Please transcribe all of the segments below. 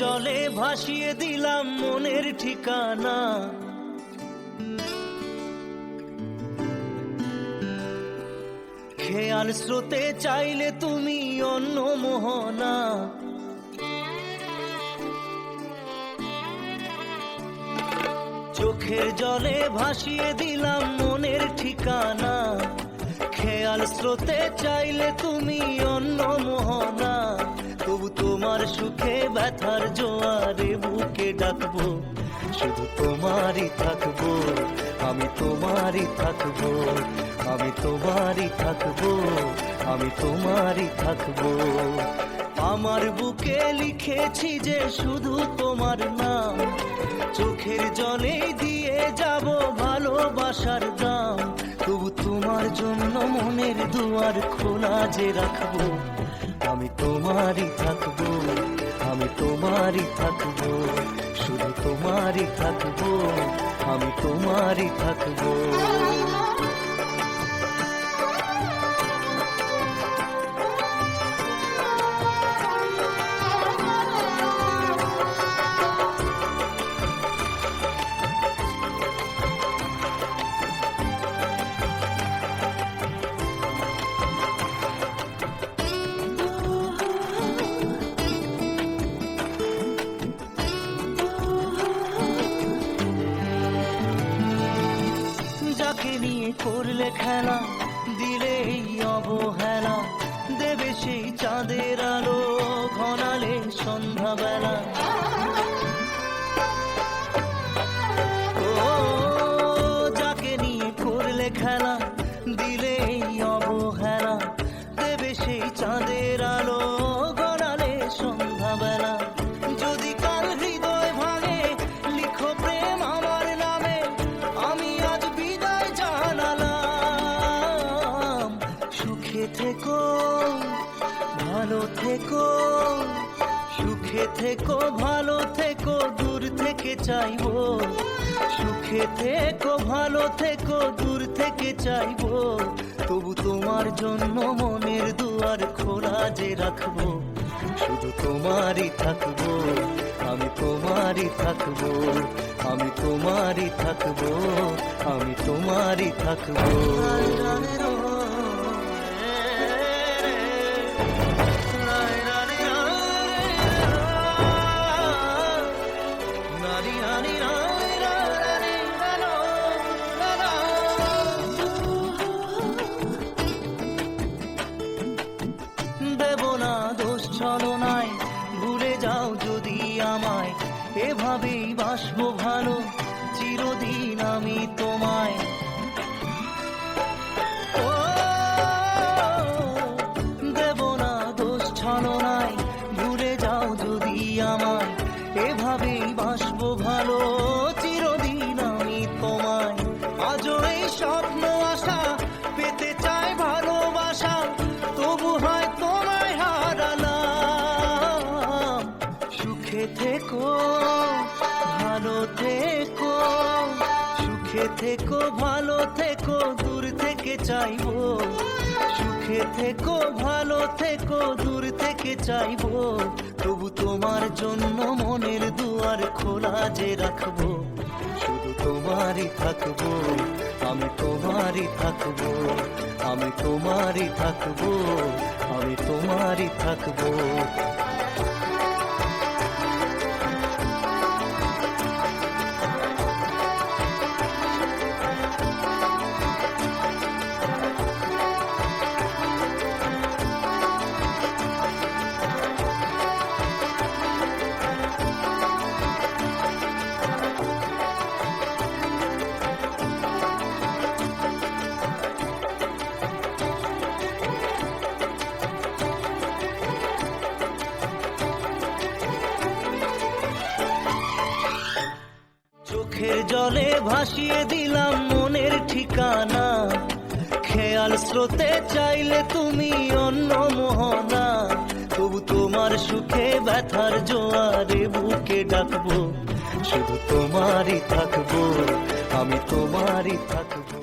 জলে ভাসিয়ে দিলাম মনের ঠিকানা। খেয়াল স্রোতে চাইলে তুমি অন্য মোহনা। চোখের জলে ভাসিয়ে দিলাম মনের ঠিকানা। খেয়াল স্রোতে চাইলে তুমি অন্য মোহনা। তবু তোমার সুখে ব্যথার জোয়ারে বুকে ডাকবো, শুধু তোমারই থাকবো, আমি তোমারই থাকবো, আমি তোমারই থাকবো, আমি তোমারই থাকবো। আমার বুকে লিখেছি যে শুধু তোমার নাম, চোখের জলে দিয়ে যাব ভালোবাসার দাম। তবু তোমার জন্য মনের দুয়ার খোলা যে রাখবো, আমি তোমারই থাকবো, আমি তোমারই থাকবো, শুধু তোমারই থাকবো, আমি তোমারই থাকবো। যাকে নিয়ে করলে খেলা, দিলে এই অবহেলা, দেবে সেই চাঁদের আলো ঘনালে সন্ধ্যাবেলা। ও যাকে নিয়ে করলে খেলা, দিলে এই অবহেলা, দেবে সেই চাঁদের আলো ঘনালে সন্ধ্যাবেলা। যদি কাল হৃদয় ভাঙে লিখো প্রেম আমার নামে, আমি আজ বিদায় জানালাম। সুখে থেকো, ভালো থেকো, সুখে থেকো, ভালো থেকো, দূর থেকে চাইবো। সুখে থেকো, ভালো থেকো, দূর থেকে চাইবো। তবু তোমার জন্য মনের দুয়ার খোলা যে রাখবো, শুধু তোমারই থাকবো, আমি তোমারই থাকবো, আমি তোমারই থাকবো, আমি তোমারই থাকবো। দেব না দোষ ছলনায়, ভুলে যাও যদি আমায়, এভাবেই বাসবো ভালো চিরদিন আমি তোমায়। ও দেব না দোষ ছলনায়, ভুলে যাও যদি আমায়, এভাবেই বাসবো ভালো চিরদিন আমি তোমায়। আজও এই স্বপ্ন আশা পেতে চাই ভালোবাসা, তবু হয় তোমায় হারালাম। সুখে থেকো, ভালো থেকো, সুখে থেকো, ভালো থেকো, দূর থেকে চাইবো। সুখে থেকো, ভালো থেকো, দূর থেকে চাইবো। তবু তোমার জন্য মনের দুয়ার খোলা যে রাখবো, শুধু তোমারই থাকবো, আমি তোমারই থাকবো, আমি তোমারই থাকবো, আমি তোমারই থাকবো। চোখের জলে ভাসিয়ে দিলাম মনের ঠিকানা। খেয়াল স্রোতে চাইলে তুমি অন্য মোহনা। তবু তোমার সুখে ব্যথার জোয়ারে বুকে ডাকবো, শুধু তোমারই থাকবো, আমি তোমারই থাকবো।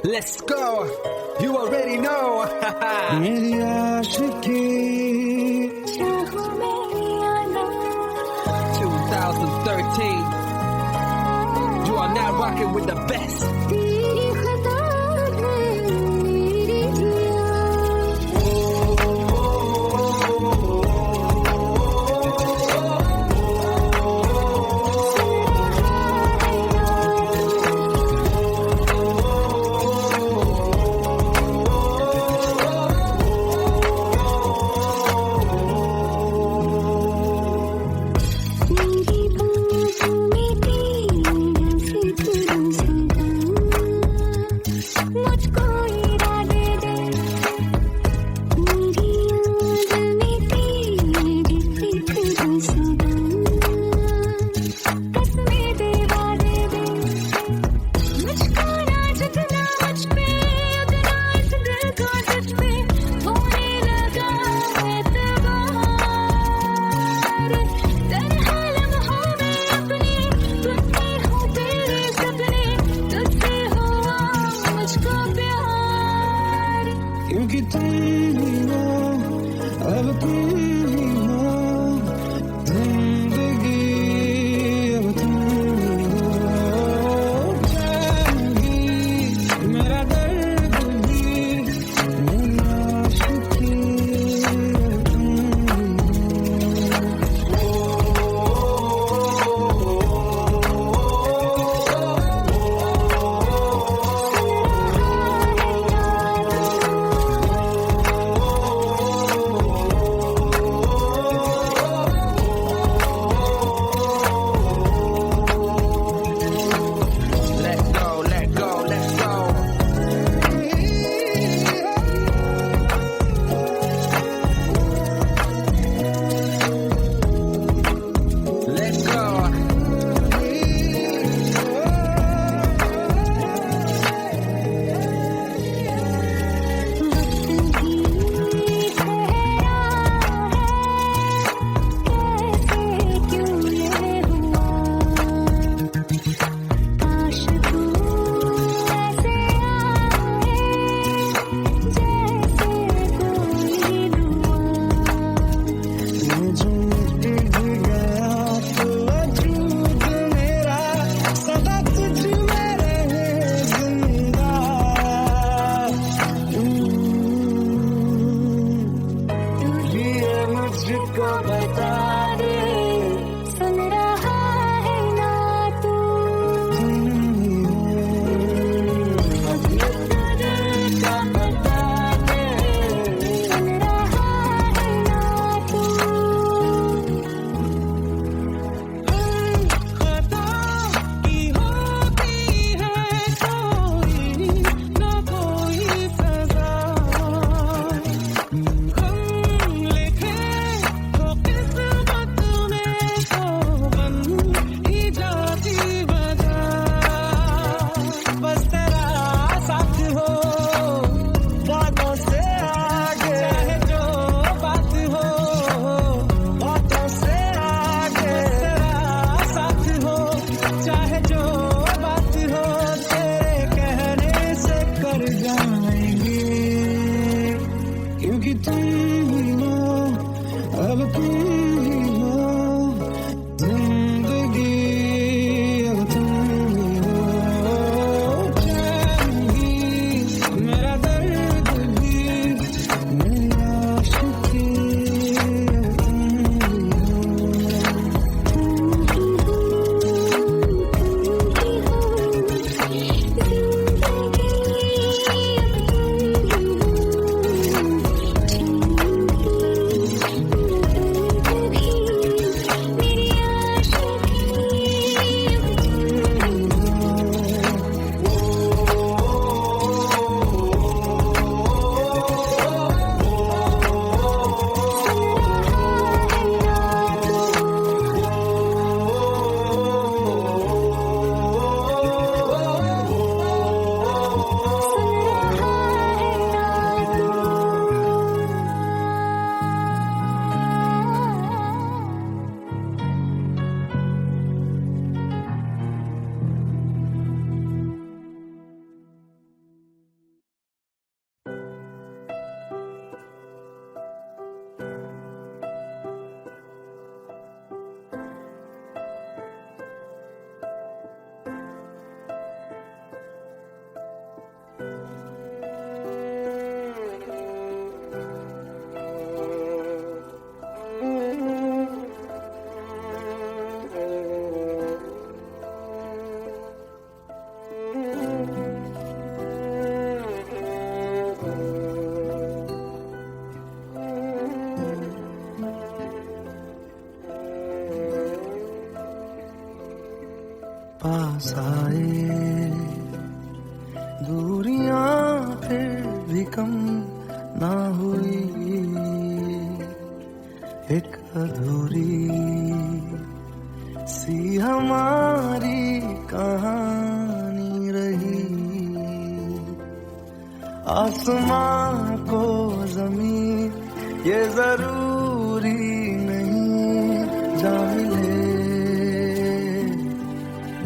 Let's go. You already know. मेरी आशिकी 2013. You are now rocking with the best. पास आए, दूरियां फिर भी कम ना हुई, एक अधूरी सी हमारी कहानी रही। आसमां को जमीन ये जरूरी नहीं, जा मिले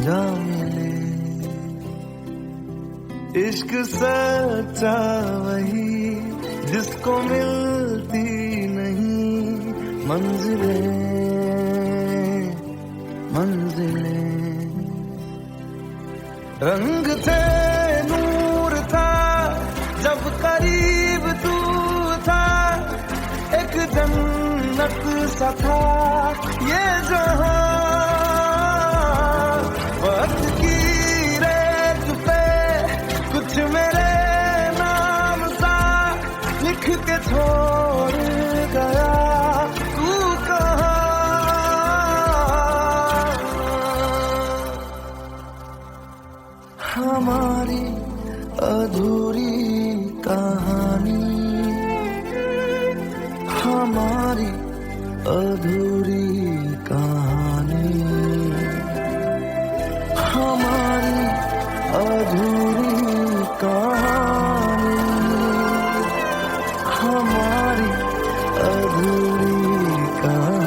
जा मिले। इश्क सच्चा वही जिसको मिलती नहीं मंजिलें मंजिलें। रंग थे नूर था जब करीब तू था, एक जन्नत सा था ये जहां। वक्त की रेत पे कुछ मेरे नाम सा लिख के छोड़ गया तू कहाँ। हमारी अधूरी कहानी, हमारी अधूरी कहानी, हमारी अधूरी कहानी, हमारी अधूरी कहानी।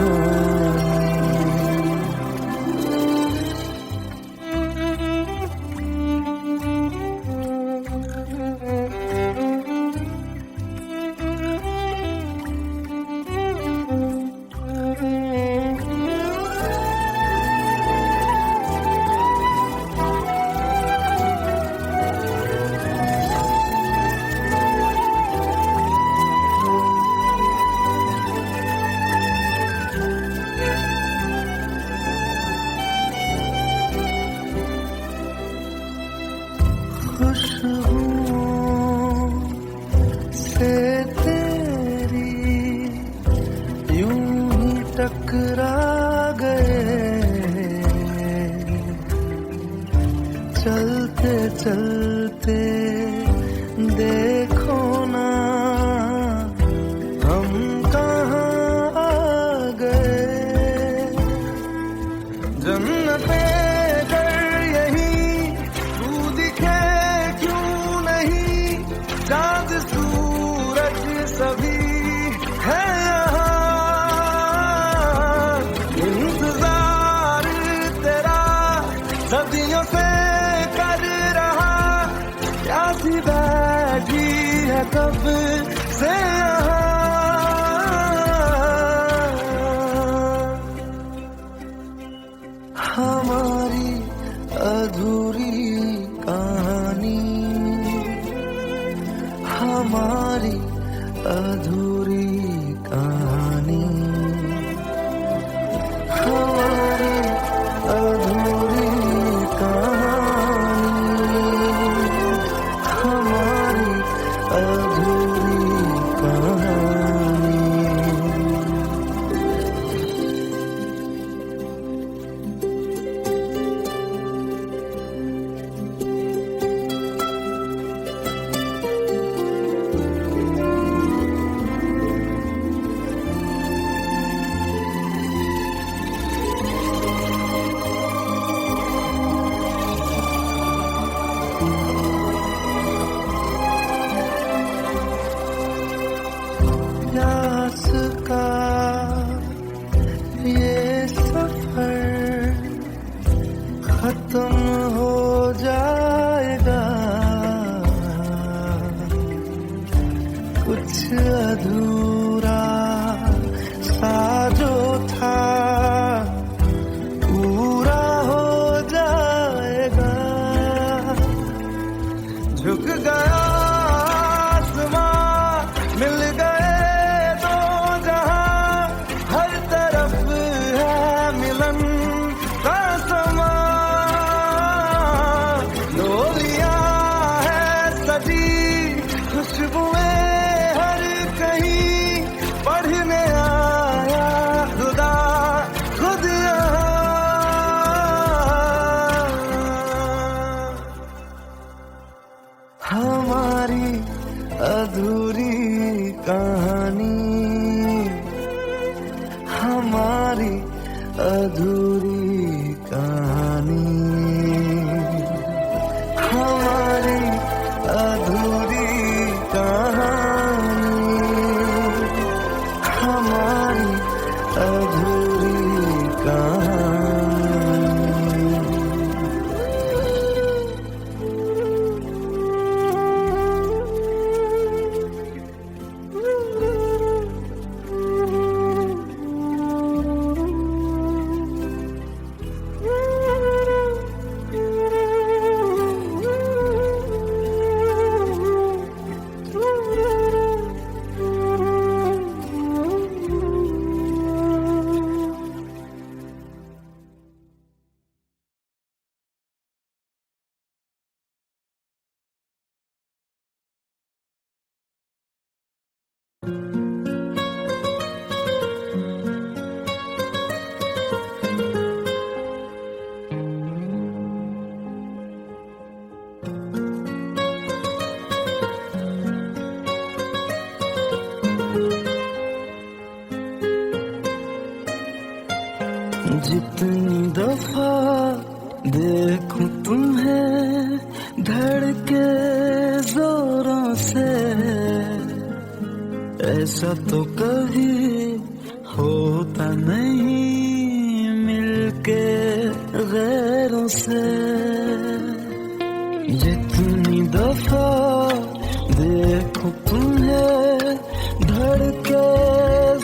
खुशबुओं से तेरी यूं ही टकरा गए, चलते चलते देखो ना हम कहाँ आ गए। जन्नते चाँद सूरज सभी है यहाँ, इंतजार तेरा सदियों से कर रहा, प्यासी बैठी है कब से यहाँ। हमारी अधूरी कहानी, हमारी अधूरी कहानी, हमारी अधूरी कहानी, हमारी अधूरी कहानी। प्यास का ये सफर खत्म हो जाएगा, कुछ अधूरा सा जो था पूरा हो जाएगा। झुक गया आसमां, मिल गए दो जहां, हर तरफ है मिलन का समा। डोलियां है सजी खुशबुएं हर कहीं, देखूं तुम्हें धड़के जोरों से, ऐसा तो कभी होता नहीं मिलके गैरों से। जितनी दफा देखूं तुम्हें धड़के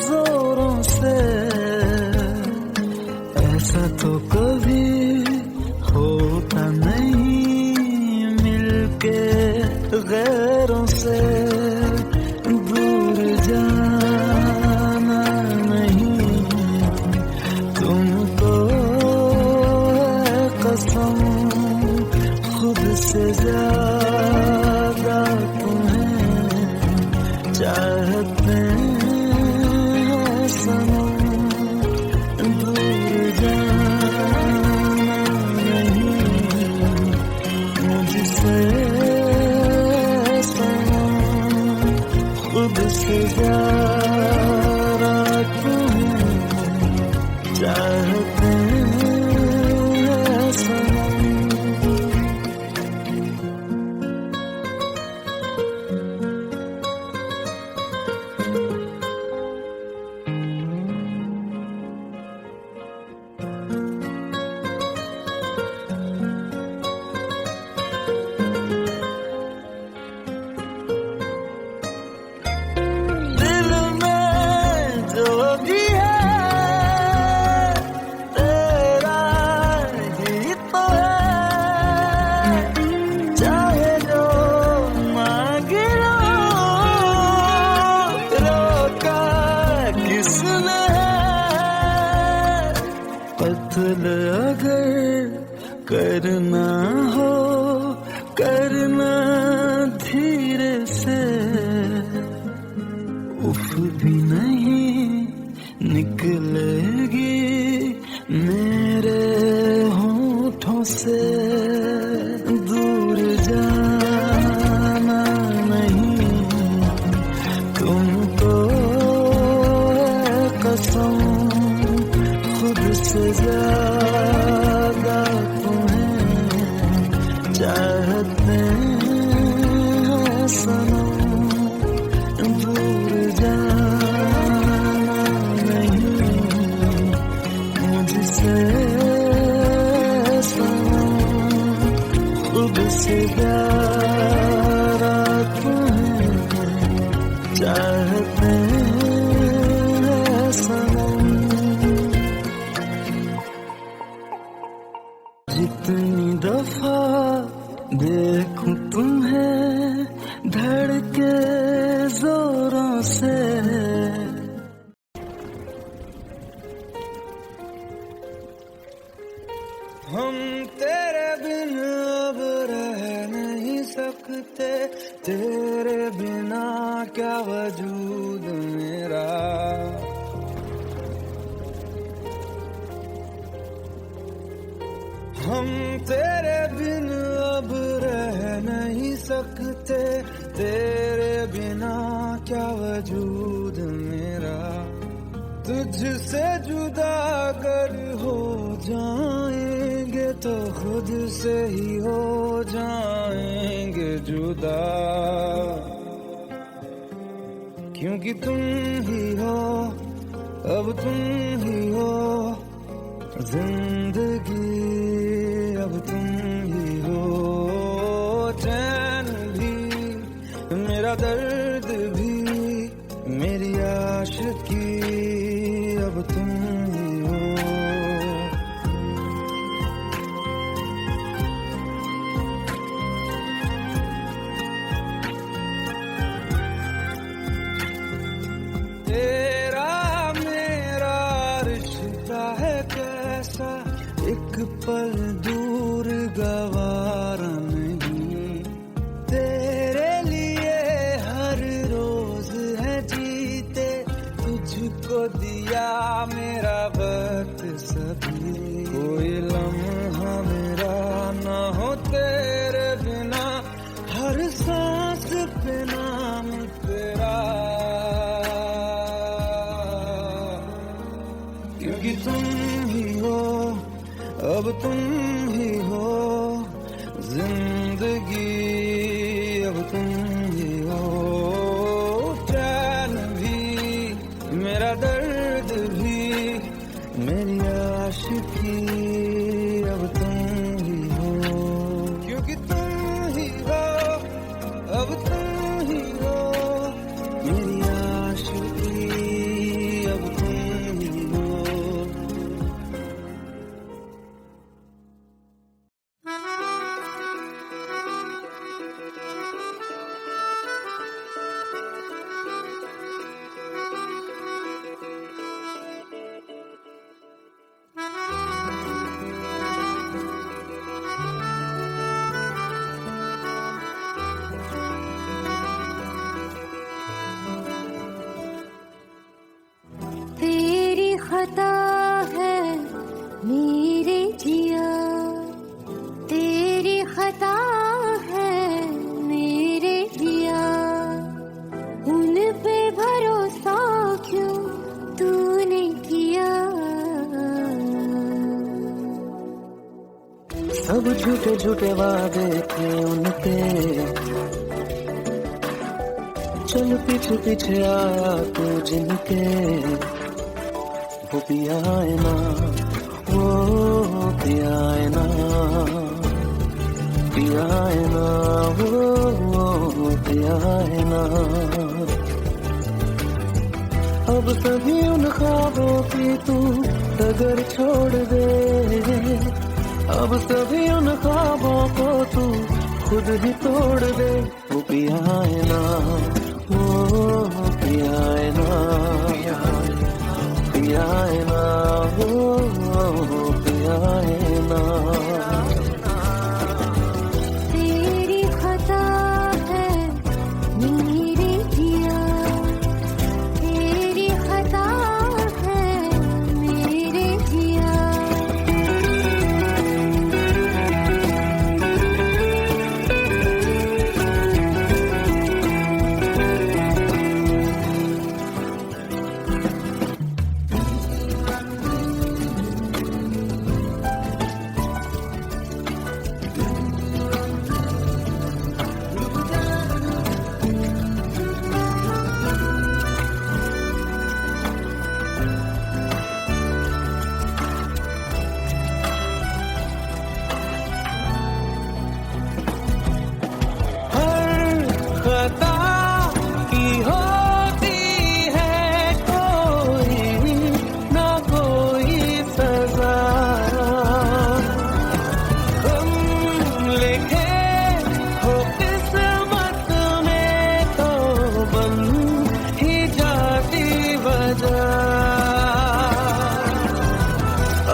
जोरों से, ऐसा तो कभी होता नहीं मिलके गैरों से। दूर जाना नहीं तुमको है कसम, खुद से ज्यादा तुम्हें चाहते हैं सनम। दूर जाना नहीं मुझसे सनम, खुद से ज्यादा तुम्हें चाहते हैं सनम। दिल में जो भी है तेरा ही तो है, चाहे जो मांगे रोका किसने है। कत्ल अगर करना हो करना धीरे से, उफ भी नहीं निकलेगी मेरे होठों से। दूर जाना नहीं तुमको है कसम, खुद से ज्यादा तुम्हें चाहते हैं सनम। दूर जाना नहीं मुझसे सनम, खुद से ज्यादा तुम्हें चाहते हैं सनम। जितनी दफा देखूं तुम्हें धड़के जोरों से, हम तेरे बिन अब रह नहीं सकते, तेरे बिना क्या वजूद मेरा। हम तेरे बिन अब रह नहीं सकते, तेरे बिना क्या वजूद मेरा। तुझसे जुदा अगर हो जाएंगे तो खुद से ही हो जाएंगे जुदा, क्योंकि तुम ही हो अब तुम ही हो जिंदगी, अब तुम ही हो चैन भी मेरा दर्द भी मेरी आशिकी, अब तुम ही हो। तेरा मेरा रिश्ता है कैसा, ही हो जिंदगी, अब तुम ही हो चैन भी, मेरा दर्द भी, मेरी आशिकी, अब तुम ही हो, क्योंकि तुम ही हो, अब तुम ही हो, मेरी आशिकी, अब तुम ही हो। तेरी खता है मेरे जिया, तेरी खता है मेरे जिया, उन पे भरोसा क्यों तूने किया। सब झूठे झूठे वादे थे उनके, चल पीछे पीछे आया तू जिनके, वो पिया है ना, वो पिया है ना, पिया है ना, वो पिया है ना। अब सभी उन ख्वाबों की तू डगर छोड़ दे, अब सभी उन ख्वाबों को तू खुद ही तोड़ दे। वो पिया है ना, वो पिया है ना, पिया है ना, वो पिया है ना। तेरी खता है मेरे जिया, तेरी खता है मेरे जिया। खता की होती है कोई ना कोई सजा, हम लिखे हो किस्मत में तो बन ही जाती वजह।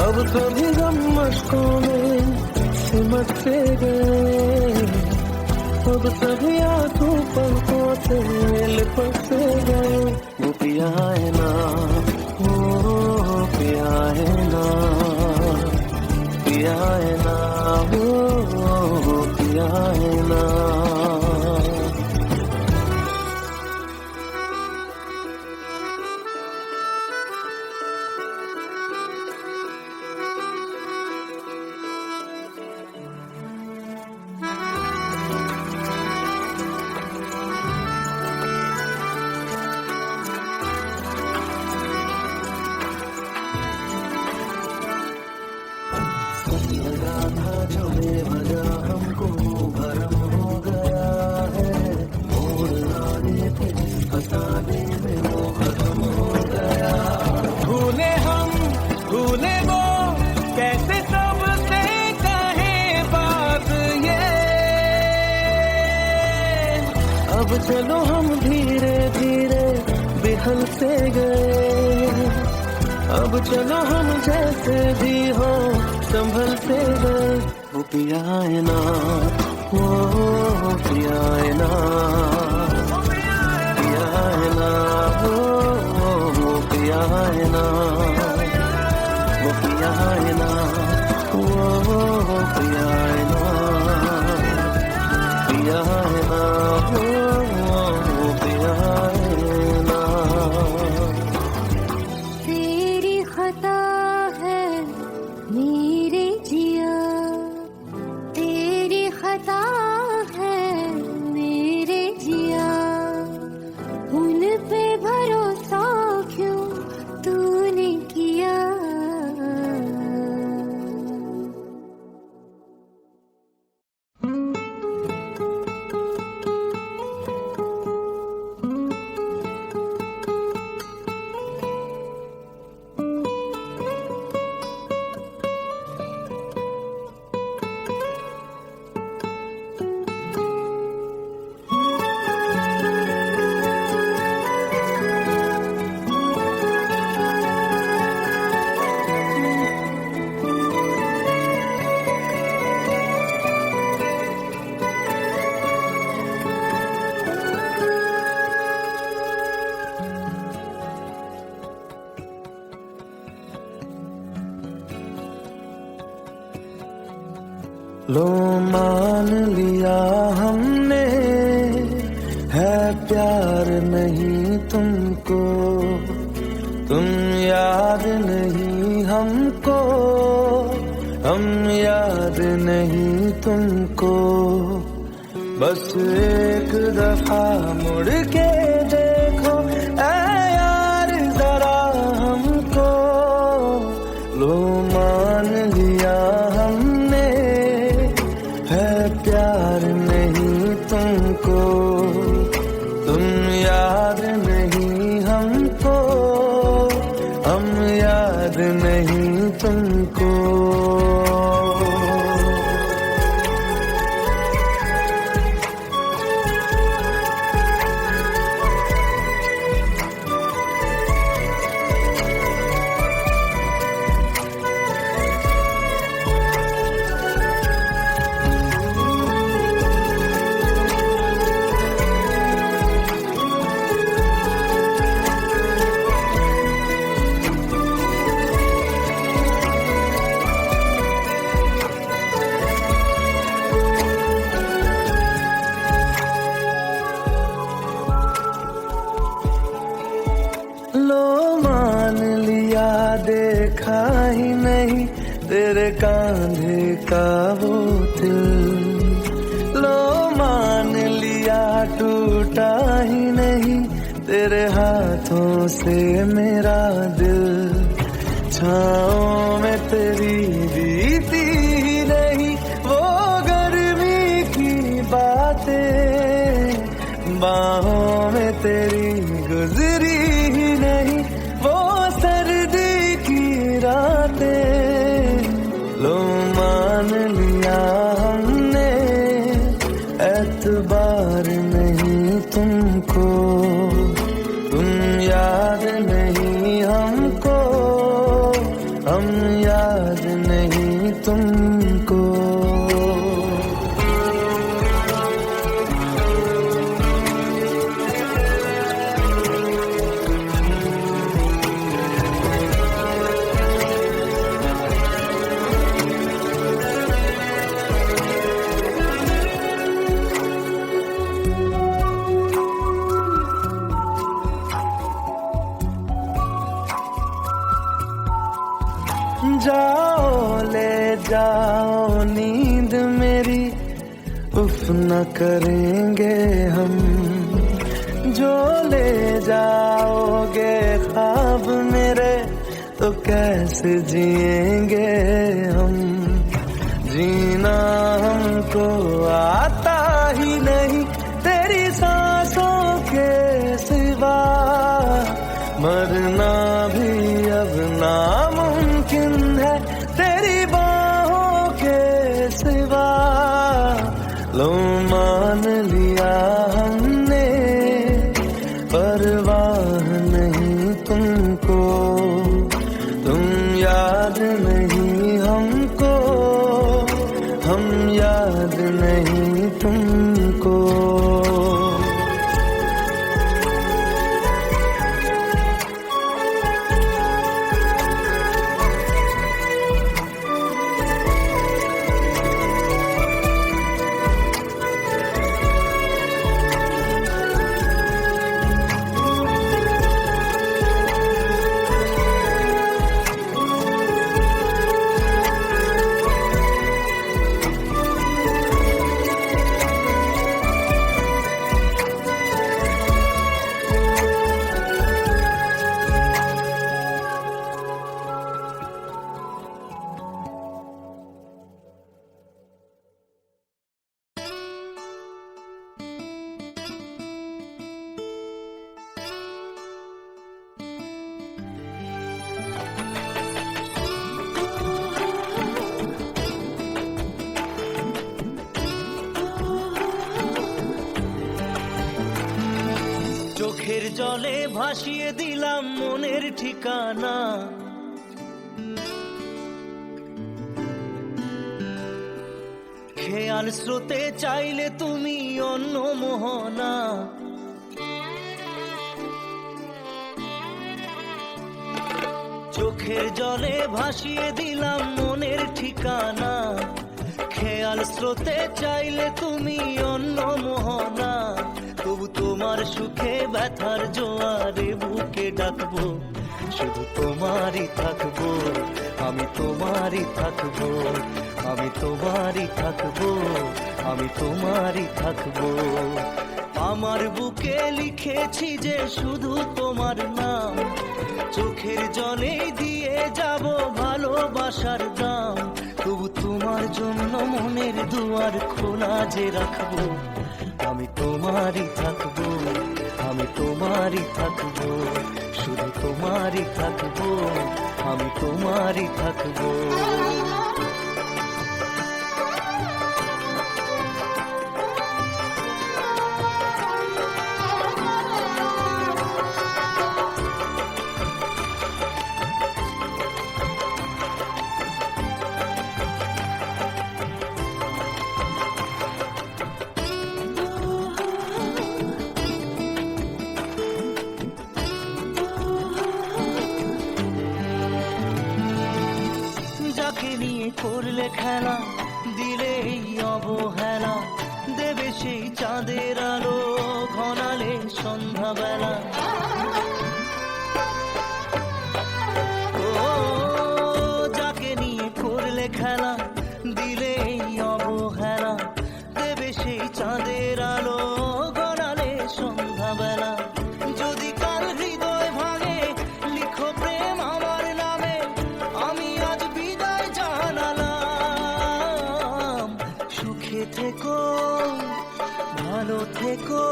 अब सभी गम मशकों में सिमट से गए, अब सभी आंसू पलकों से लिपट से गए। वो पिया है ना, वो पिया है ना, पिया है ना, वो पिया है ना। लगा था जो बेवजह हमको भरम हो गया है, मोड़ लाने थे फसाने में वो खत्म हो गया। भूले हम भूले वो कैसे सबसे कहे बात ये, अब चलो हम धीरे धीरे बिहल से गए, अब चलो हम जैसे भी हो संभल से गए। वो पिया है ना, वो पिया है ना, पिया है ना, वो पिया है ना, वो पिया है ना, वो पिया है ना, पिया है ना, वो पिया है ना। तेरी खता है मेरे जिया, लो मान लिया हमने है प्यार नहीं तुमको, तुम याद नहीं हमको, हम याद नहीं तुमको। बस एक दफा मुड़ के देखो ऐ यार जरा हमको, लो मान लिया हमने है प्यार नहीं तुमको, तुम याद नहीं हमको, हम याद नहीं तुमको। लो मान लिया देखा ही नहीं तेरे कांधे का वो दिल, लो मान लिया टूटा ही नहीं तेरे हाथों से मेरा दिल। छाँव में तेरी बीती ही नहीं वो गर्मी की बातें, बाहों में तेरी गुजरी ही नहीं वो सर्दी की रातें। लो मान लिया हमने एतबार नहीं तुमको, तुम याद नहीं हमको, हम याद नहीं तुमको। जाओ ले जाओ नींद मेरी, उफ न करेंगे हम, जो ले जाओगे ख्वाब मेरे तो कैसे जिएंगे हम। जीना हमको आता ही नहीं तेरी सांसों के सिवा, मरना भी अब नामुमकिन है तेरी बाहों के सिवा। लो मान लिया हमने परवाह नहीं तुमको, तुम याद नहीं हमको, हम याद नहीं तुमको। চোখের জলে ভাসিয়ে দিলাম মনের ঠিকানা, খেয়াল স্রোতে চাইলে তুমি অন্য মোহনা। চোখের জলে ভাসিয়ে দিলাম মনের ঠিকানা, খেয়াল খেয়াল স্রোতে চাইলে তুমি অন্য মোহনা, তবু তোমার সুখে ব্যথার জোয়ারে বুকে ডাকবো, শুধু তোমারই থাকবো, আমি তোমারই থাকবো, আমি তোমারই থাকবো, আমি তোমারই থাকবো। আমার বুকে লিখেছি যে শুধু তোমার নাম, চোখের জলে দিয়ে যাব ভালোবাসার দাম, তবু তোমার জন্য মনের দুয়ার খোলা যে রাখবো, আমি তোমারই থাকবো, আমি তোমারই থাকবো, শুধু তোমারই থাকবো, আমি তোমারই থাকবো। যাকে নিয়ে করলে খেলা, দিলে এই অবহেলা, দেবে সেই চাঁদের আলো ঘনালে সন্ধ্যাবেলা। ও যাকে নিয়ে করলে খেলা, দিলে এই অবহেলা, দেবে সেই চাঁদের আলো ঘনালে সন্ধ্যাবেলা। যদি কাল হৃদয় ভাঙে লিখো প্রেম আমার নামে, আমি আজ বিদায় জানালাম। সুখে থেকো ভালো থেকো,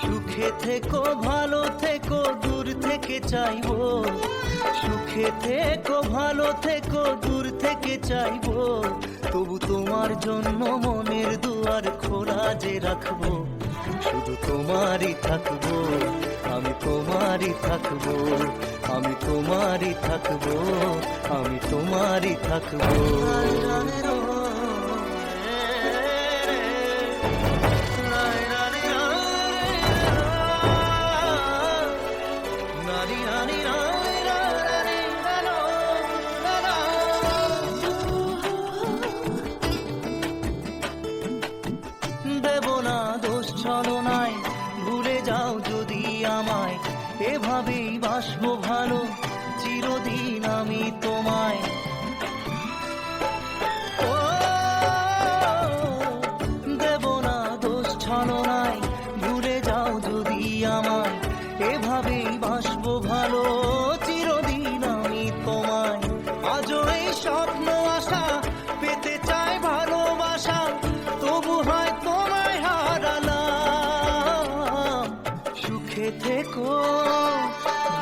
সুখে থেকো ভালো থেকো, দূর থেকে চাইবো, সুখে থেকো ভালো থেকো, দূর থেকে চাইবো, তবু তোমার জন্য মনের দুয়ার খোলা যে রাখবো, শুধু তোমারই থাকবো, আমি তোমারই থাকবো, আমি তোমারই থাকবো, আমি তোমারই থাকবো। দেব না দোষ ছলনায়, ভুলে যাও যদি আমায়, এভাবেই বাসবো ভালো চিরদিন আমি তোমায়। ও দেব না দোষ ছলনায়, ভুলে যাও যদি আমায়, এভাবেই বাসবো ভালো চিরদিন আমি তোমায়। আজও এই স্বপ্ন আশা পেতে চাই ভালোবাসা, তবু হয় তোমায় হারালাম। সুখে থেকো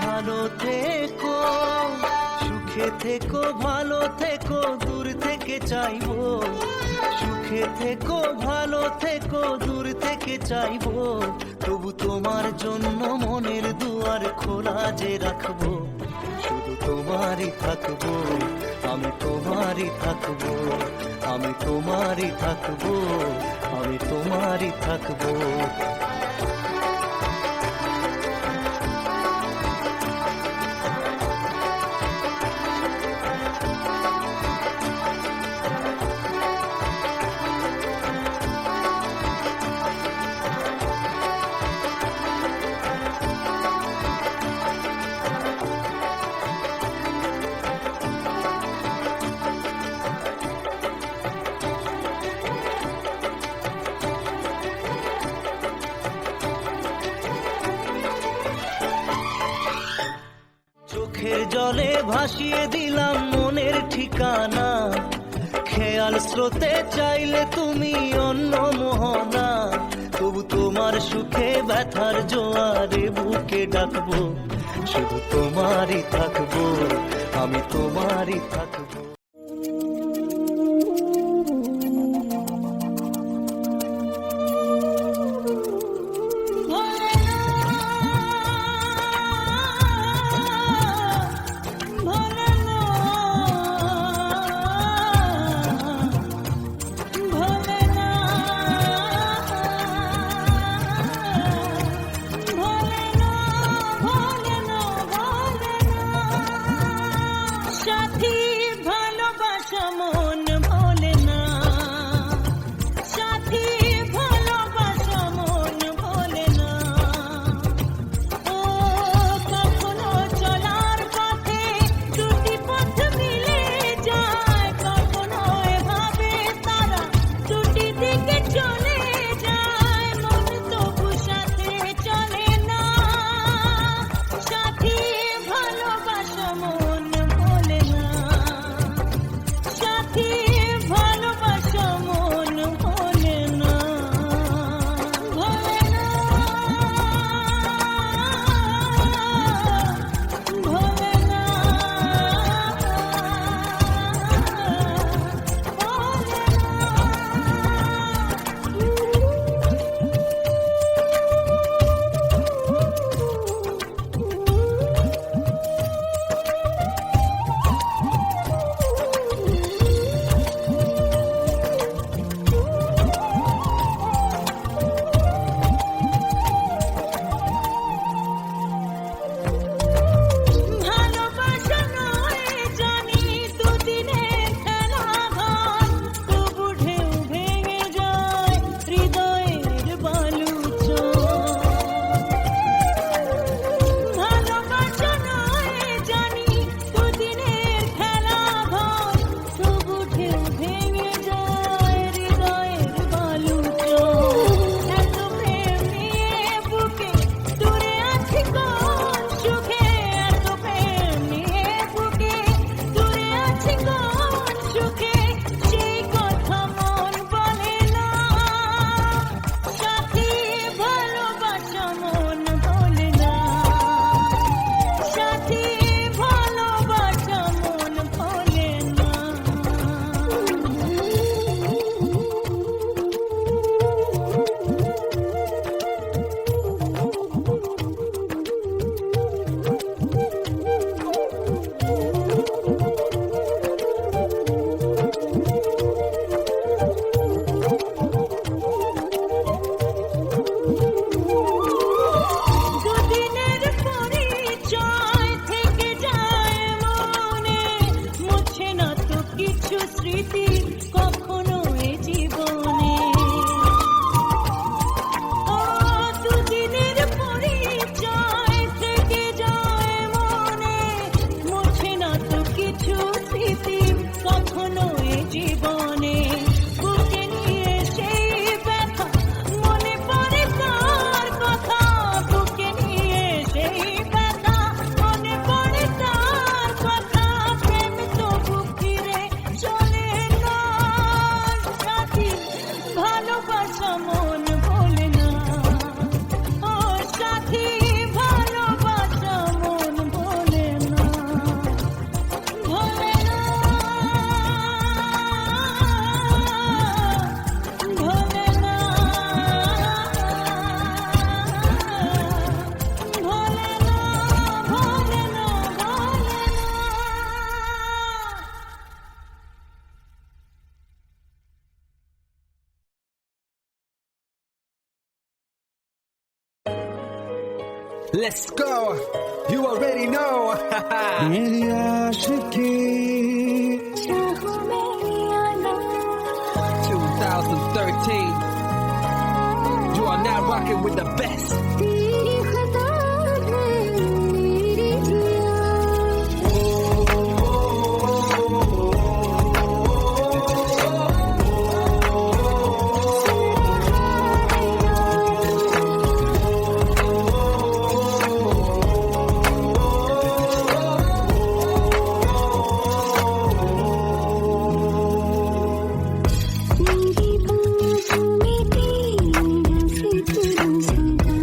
ভালো থেকো, সুখে থেকো ভালো থেকো, দূর থেকে চাইবো, সুখে থেকো ভালো থেকো, দূর থেকে চাইবো, তবু তোমার জন্য মনের দুয়ার খোলা যে রাখবো, শুধু তোমারই থাকবো, আমি তোমারই থাকবো, আমি তোমারই থাকবো, আমি তোমারই থাকবো। চোখের জলে ভাসিয়ে দিলাম মনের ঠিকানা, খেয়াল স্রোতে চাইলে তুমি অন্য মোহনা, তবু তোমার সুখে ব্যথার জোয়ারে বুকে ডাকবো, শুধু তোমারই থাকবো, আমি তোমারই থাকবো। সাথী Let's go. You already know. मेरी आशिकी 2013. You are now rocking with the best. तेरी खता है मेरी जिया मेरी बाहों में तेरा फिक्र सदा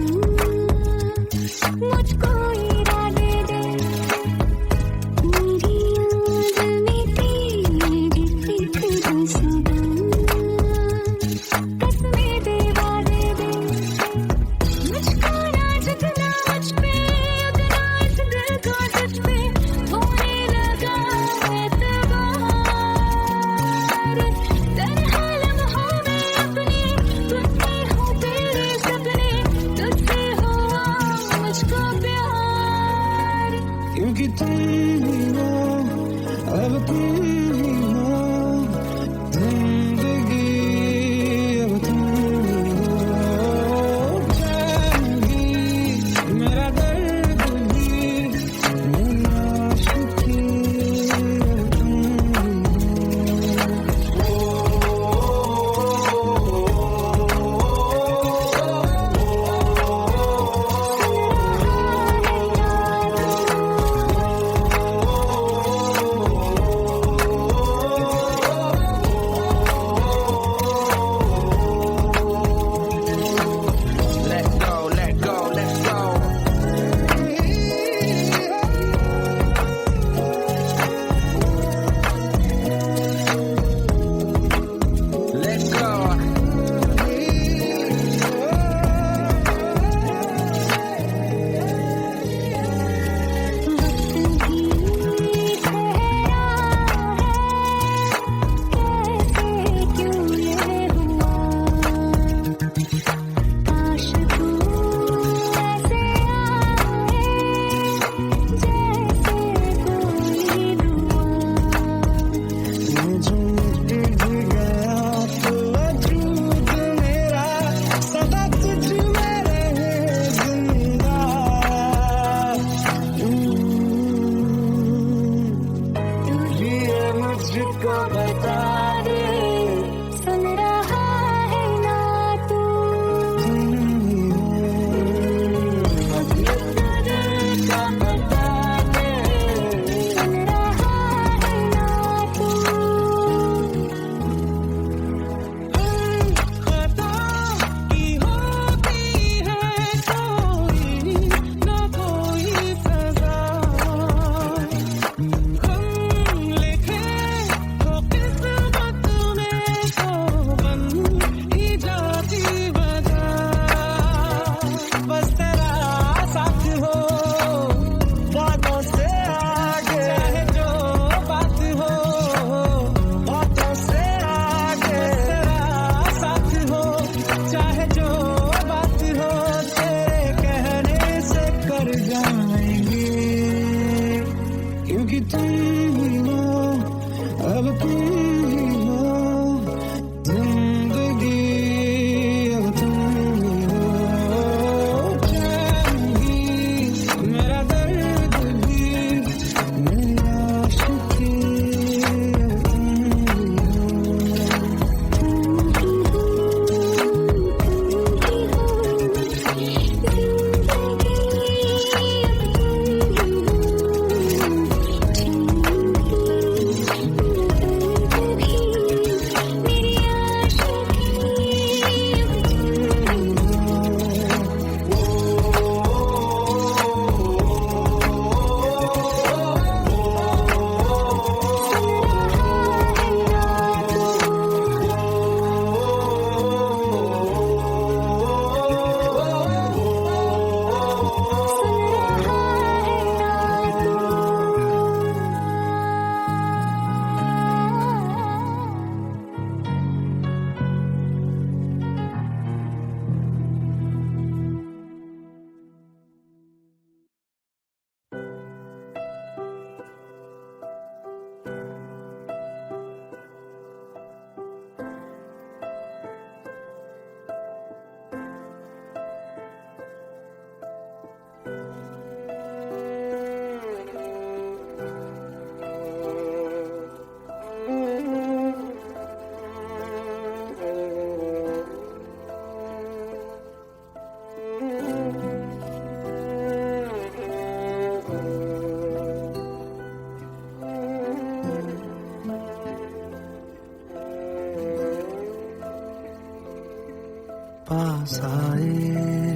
पास आए,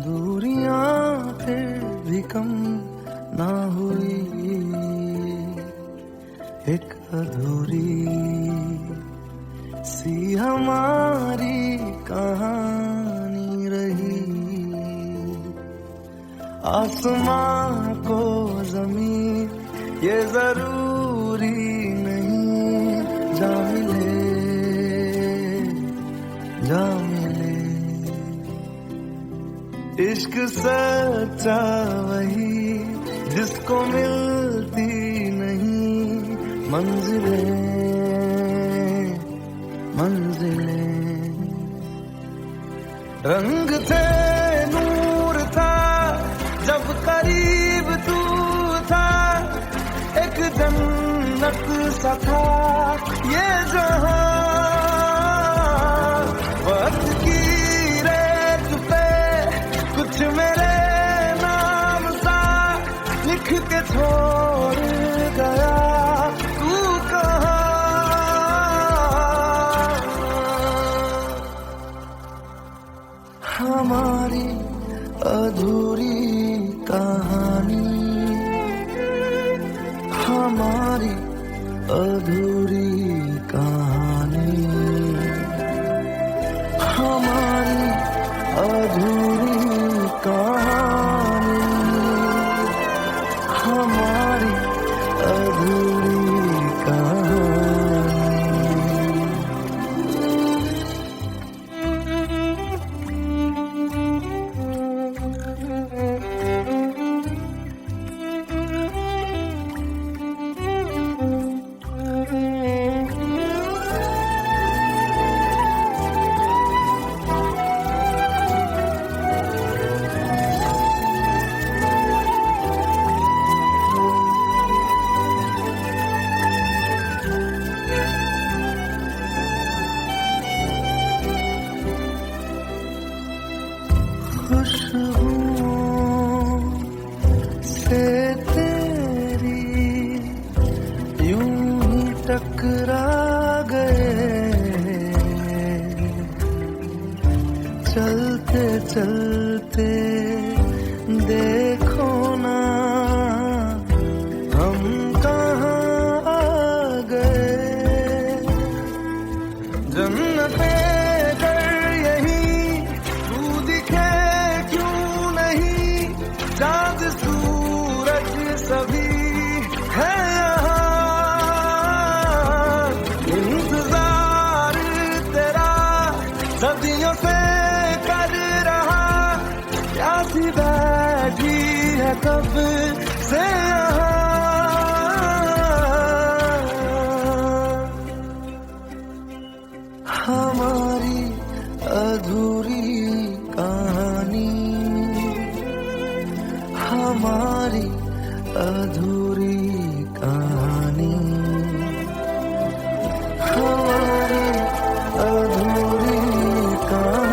दूरियां फिर भी कम ना हुई, एक अधूरी सी हमारी कहानी रही। आसमां को जमीन ये जरूरी नहीं, जा मिले जा मिले। इश्क सच्चा वही जिसको मिलती नहीं मंजिलें मंजिलें। रंग थे नूर था जब करीब तू था, एक जन्नत सा था ये जहां। वक्त की रेत पे कुछ मेरे नाम सा लिख के छोड़ गया तू कहाँ। हमारी अधूरी कहानी, हमारी अधूरी कहानी, हमारी अधूरी कहानी, हमारी अधूरी कहानी। खुशबुओं से तेरी यूं ही टकरा गए, चलते चलते देखो ना हम कहाँ आ गए। जन्नते चाँद सूरज सभी है यहाँ, इंतजार तेरा सदियों से कर रहा, प्यासी बैठी है कब से यहाँ। हमारी अधूरी कहानी, हमारी अधूरी कहानी, हमारी अधूरी कहानी,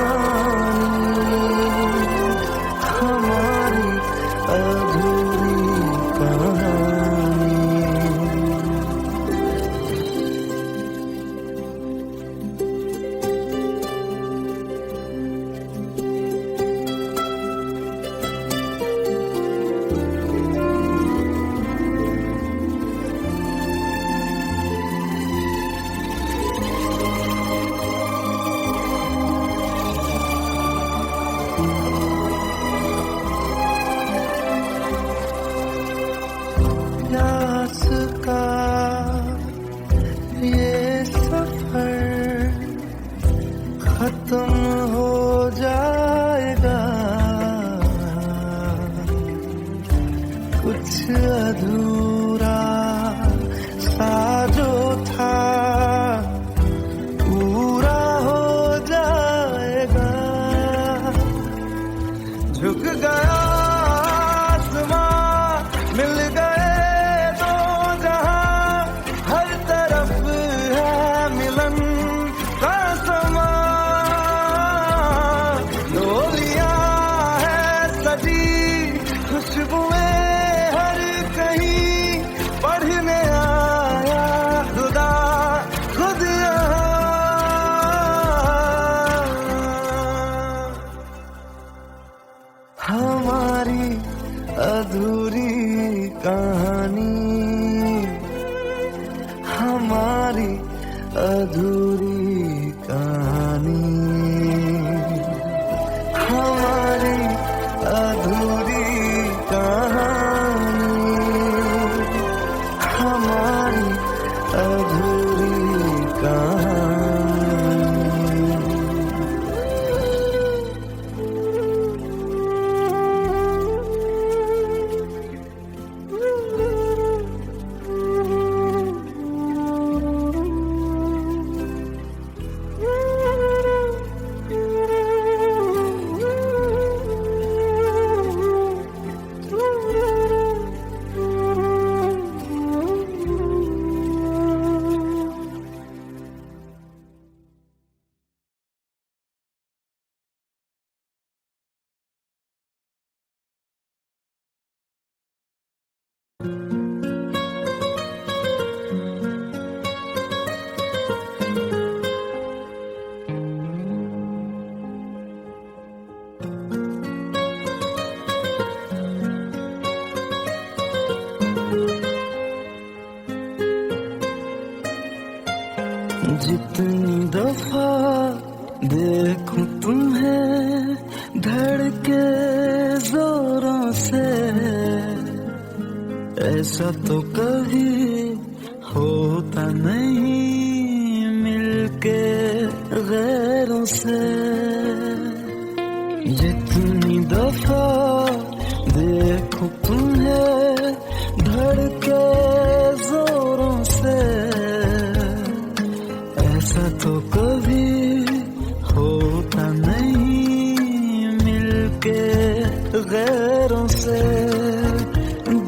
हमारी अधूरी कहानी। प्यास का ये सफर खत्म हो जाएगा, कुछ अधूरा सा जो था पूरा हो जाएगा। झुक गया मिल गए दो जहां, हर तरफ है मिलन का समा। कहानी, हमारी अधूरी कहानी, हमारी अधूरी कहानी। जितनी दफा देखूं तुम्हें धड़के जोरों से, ऐसा तो कभी होता नहीं मिलके गैरों से। जितनी दफा देखूं तुम्हें धड़के जोरों से, ऐसा तो कभी होता नहीं मिलके गैरों से।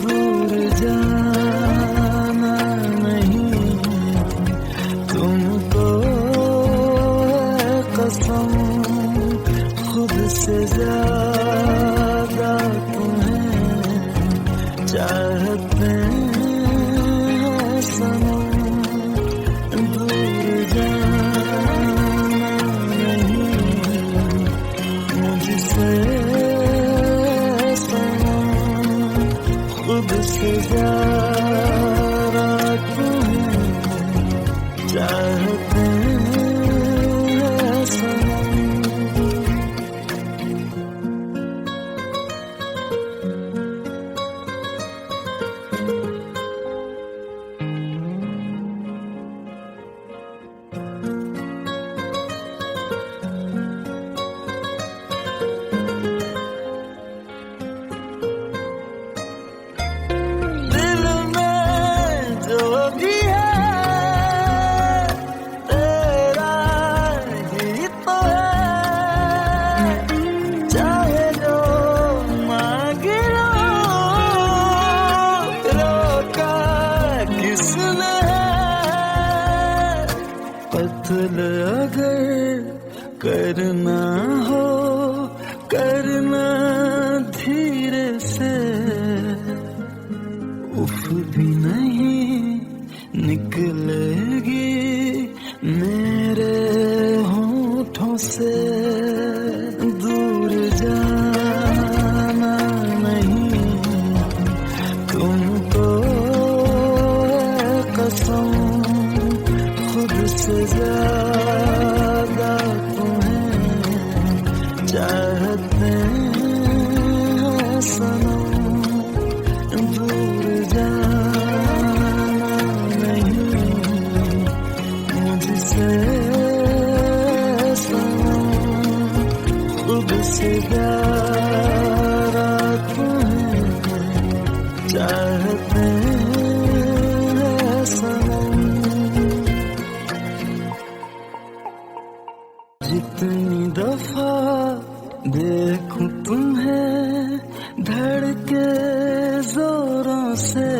दूर जाना नहीं तुमको है कसम, खुद से ज्यादा तुम्हें चाहते हैं सनम। खुद से ज्यादा तुम्हें चाहते हैं सनम। कत्ल अगर करना हो करना धीरे से, उफ भी नहीं निकलेगी मेरे होठों से। दूर जाना नहीं तुमको है कसम, खुद से ज्यादा तुम्हें चाहते हैं सनम। दूर जाना नहीं मुझसे सनम, खुद से ज्यादा तुम्हें चाहते हैं सनम। जितनी दफा देखूं तुम्हें धड़के जोरों से,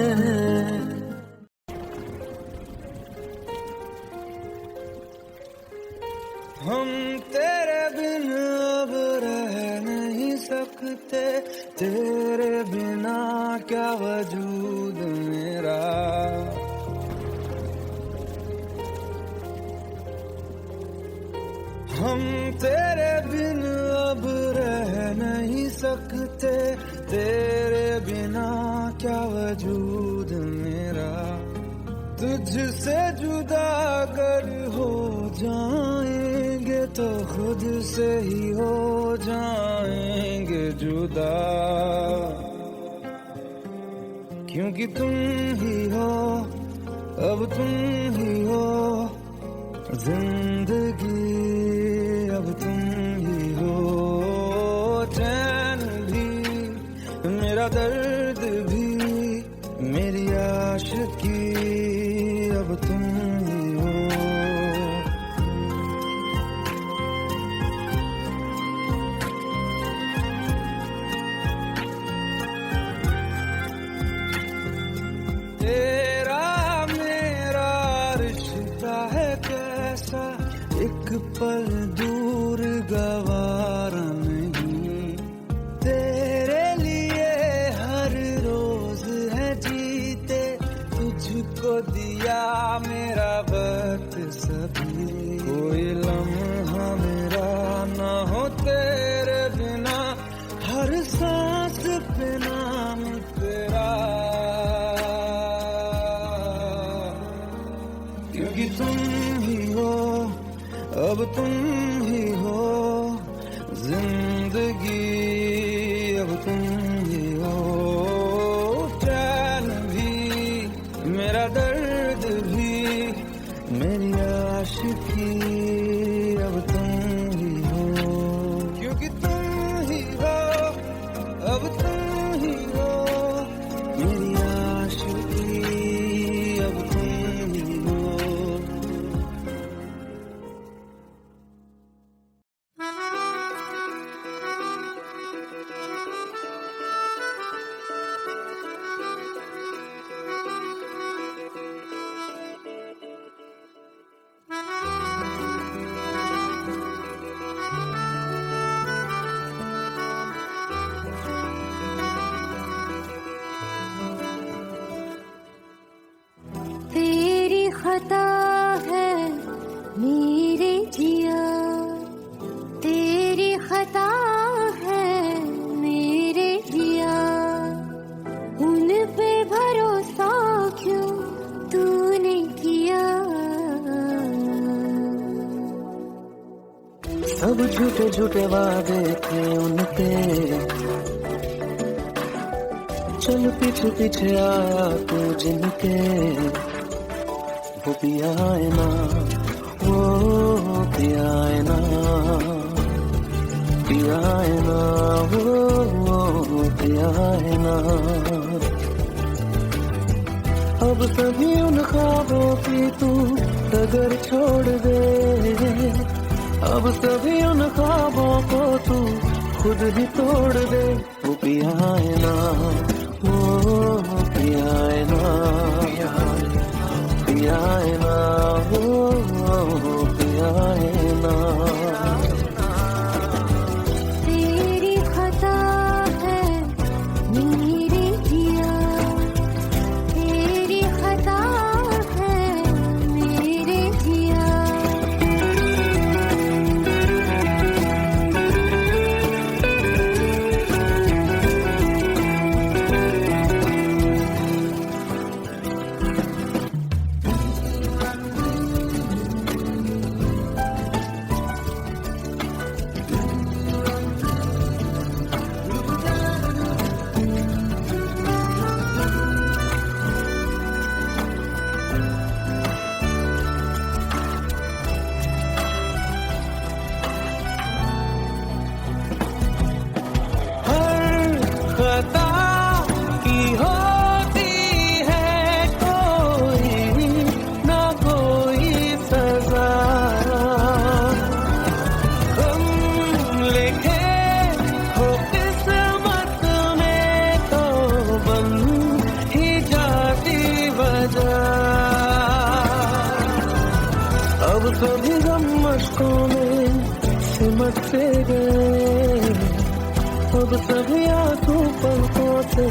हम तेरे बिन अब रह नहीं सकते, तेरे बिना क्या वजूद मेरा। हम तेरे बिन अब रह नहीं सकते, तेरे बिना क्या वजूद मेरा। तुझसे जुदा अगर हो जाए तो खुद से ही हो जाएंगे जुदा, क्योंकि तुम ही हो, अब तुम ही हो जिंदगी, अब तुम ही हो चैन भी, मेरा दर्द भी, मेरी आशिकी, अब तुम ही हो। तेरा मेरा रिश्ता है कैसा, एक पल दूर गवारा नहीं, तेरे लिए हर रोज है जीते, तुझको दिया मेरा वक्त सभी, कोई लम्हा मेरा ना हो तेरे बिना, हर सांस पे नाम तेरा, क्योंकि तुम ही हो, अब तुम ही हो जिंदगी, अब तुम ही हो चैन भी, मेरा दर्द भी, मेरी आशिकी, अब तुम ही हो, क्योंकि तुम ही हो, अब तुम ही हो मेरी आशिकी, अब तुम ही हो। तेरी खता है मेरे जिया, तेरी खता है मेरे जिया, उन पे भरोसा क्यों तूने किया। सब झूठे झूठे वादे थे उनके, चल पीछे पीछे आया तू जिनके, वो पिया है ना, वो पिया है ना, पिया है ना, वो पिया है ना। अब सभी उन ख्वाबों की तू डगर छोड़ दे, अब सभी उन ख्वाबों को तू खुद ही तोड़ दे, वो पिया है ना, वो पिया है ना, पिया है ना, वो पिया है ना। तेरी खता है मेरे जिया, तेरी खता है मेरे जिया। खता की होती है कोई ना कोई सजा, हम लिखे हो किस्मत में तो बन ही जाती वजह। अब सभी गम मशकों में सिमटते गए, अब सभी आंसू पलकों से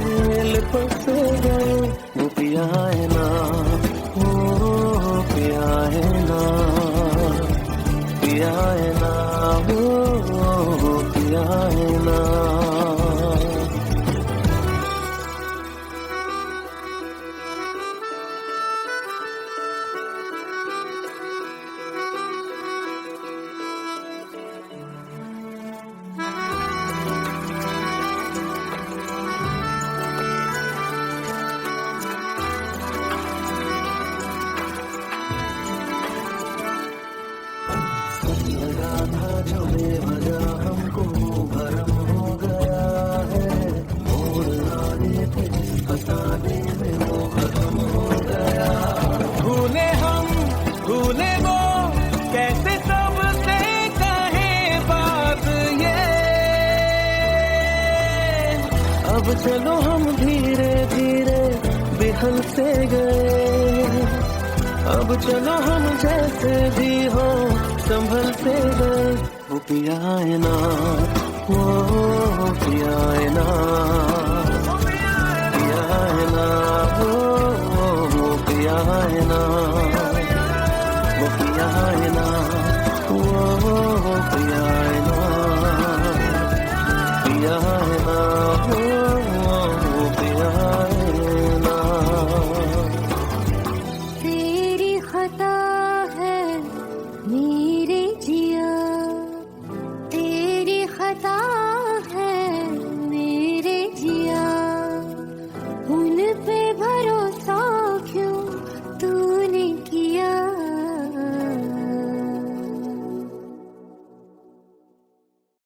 लिपटते गए, वो पिया है ना, वो पिया है ना, पिया है ना, वो पिया है ना। जो बेवजह हमको भरम हो गया है, मोड़ आने थे जिस फसाने में वो खत्म हो गया। भूले हम भूले वो, कैसे सबसे कहे बात ये। अब चलो हम धीरे धीरे बिहल से गए, अब चलो हम जैसे भी हो संभल से गए। वो पिया है ना, वो पिया है ना, पिया है ना, वो पिया है ना, वो पिया है ना, वो पिया है ना, पिया